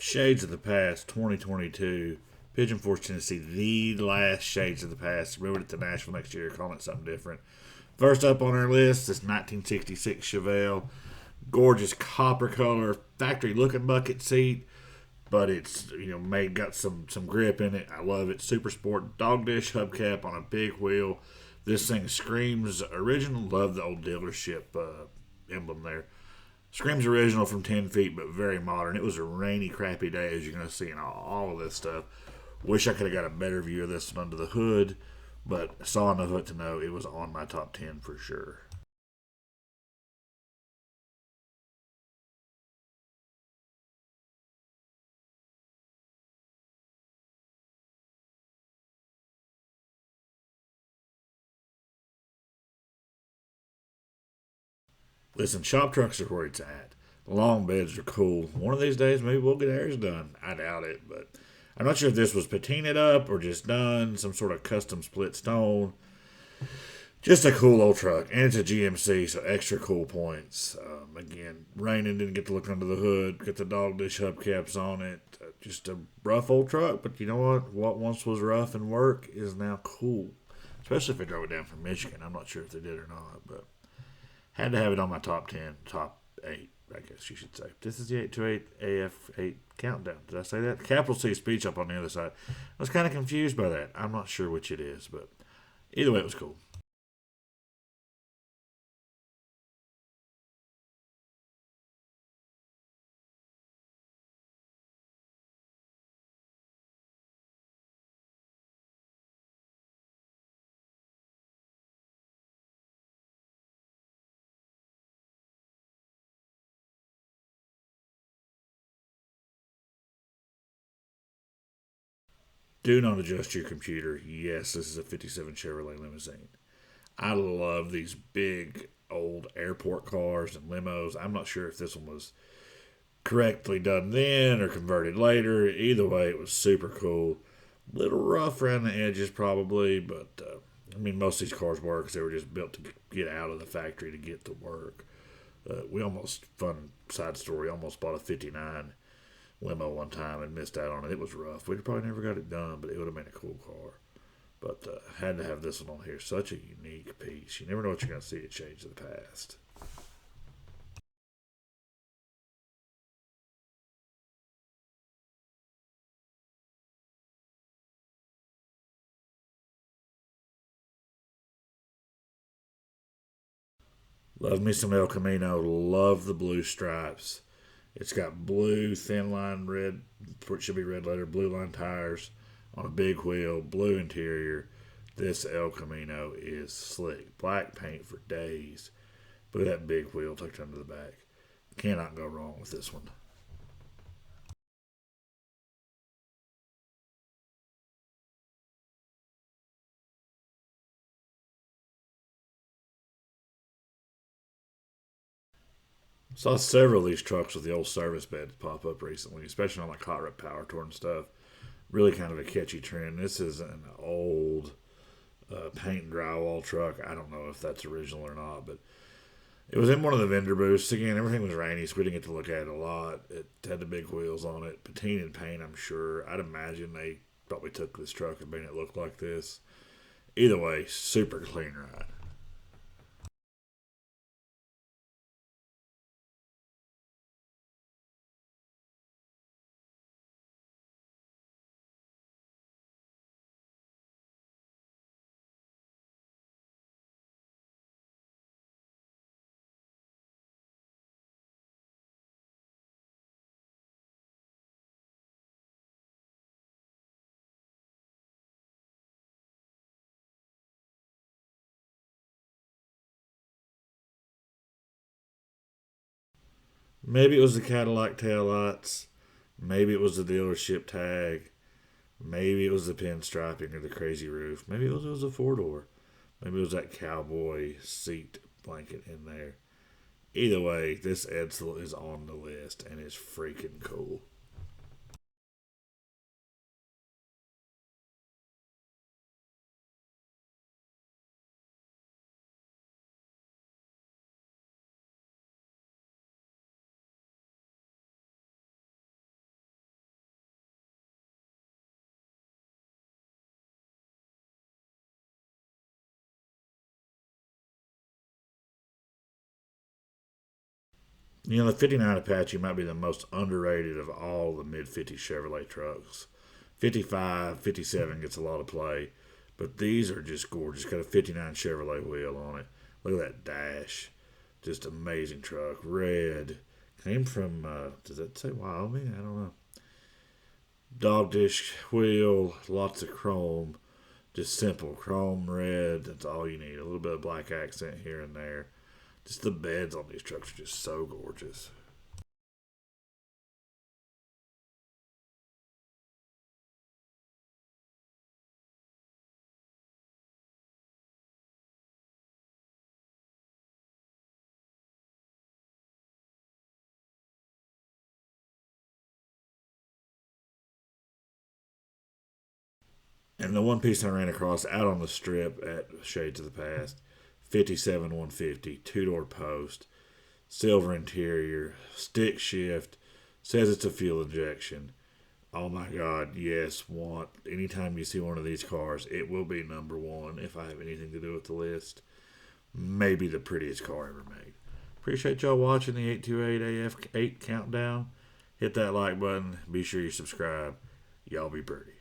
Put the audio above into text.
Shades of the Past 2022. Pigeon Forge, Tennessee. The last Shades of the Past. Moving it to Nashville next year, calling it something different. First up on our list is 1966 Chevelle. Gorgeous copper color, factory looking bucket seat, but it's made got some grip in it. I love it. Super sport dog dish hubcap on a big wheel. This thing screams original. Love the old dealership emblem there. Screams original from 10 feet, but very modern. It was a rainy, crappy day, as you're going to see in all of this stuff. Wish I could have got a better view of this one under the hood, but saw enough of it to know it was on my top 10 for sure. Listen, shop trucks are where it's at. The long beds are cool. One of these days, maybe we'll get ours done. I doubt it, but I'm not sure if this was patinaed up or just done, some sort of custom split stone. Just a cool old truck, and it's a GMC, so extra cool points. Again, raining, didn't get to look under the hood, get the dog dish hubcaps on it. Just a rough old truck, but you know what? What once was rough and work is now cool. Especially if they drove it down from Michigan. I'm not sure if they did or not, but had to have it on my top 10, top 8, I guess you should say. This is the 828 AF8 countdown. Did I say that? Capital C speech up on the other side. I was kind of confused by that. I'm not sure which it is, but either way, it was cool. Do not adjust your computer. Yes, this is a 57 Chevrolet Limousine. I love these big old airport cars and limos. I'm not sure if this one was correctly done then or converted later. Either way, it was super cool. Little rough around the edges, probably, but I mean, most of these cars were because they were just built to get out of the factory to get to work. We almost, fun side story, almost bought a 59 limo one time and missed out on it. It was rough. We'd probably never got it done, but it would have been a cool car. But had to have this one on here. Such a unique piece. You never know what you're going to see at Shades of the Past. Love me some El Camino. Love the blue stripes. It's got blue, thin line red, it should be red letter, blue line tires on a big wheel, blue interior. This El Camino is slick. Black paint for days. Look at that big wheel tucked under the back. Cannot go wrong with this one. Saw several of these trucks with the old service beds pop up recently, especially on like hot rod power tour and stuff. Really kind of a catchy trend. This is an old paint and drywall truck. I don't know if that's original or not, but it was in one of the vendor booths. Again, everything was rainy, so we didn't get to look at it a lot. It had the big wheels on it, patina and paint. I'm sure. I'd imagine they probably took this truck and made it look like this. Either way, super clean ride. Maybe it was the Cadillac taillights. Maybe it was the dealership tag. Maybe it was the pinstriping or the crazy roof. Maybe it was a four door. Maybe it was that cowboy seat blanket in there. Either way, this Edsel is on the list and it's freaking cool. You know, the 59 Apache might be the most underrated of all the mid 50 Chevrolet trucks. 55, 57 gets a lot of play, but these are just gorgeous. Got a 59 Chevrolet wheel on it. Look at that dash. Just amazing truck. Red. Came from, does that say Wyoming? I don't know. Dog dish wheel, lots of chrome. Just simple chrome red. That's all you need. A little bit of black accent here and there. Just the beds on these trucks are just so gorgeous. And the one piece I ran across out on the strip at Shades of the Past, 57 150, two-door post, silver interior, stick shift, says it's a fuel injection. Oh my God, yes, want. Anytime you see one of these cars, it will be number one if I have anything to do with the list. Maybe the prettiest car ever made. Appreciate y'all watching the 828 AF8 countdown. Hit that like button. Be sure you subscribe. Y'all be pretty.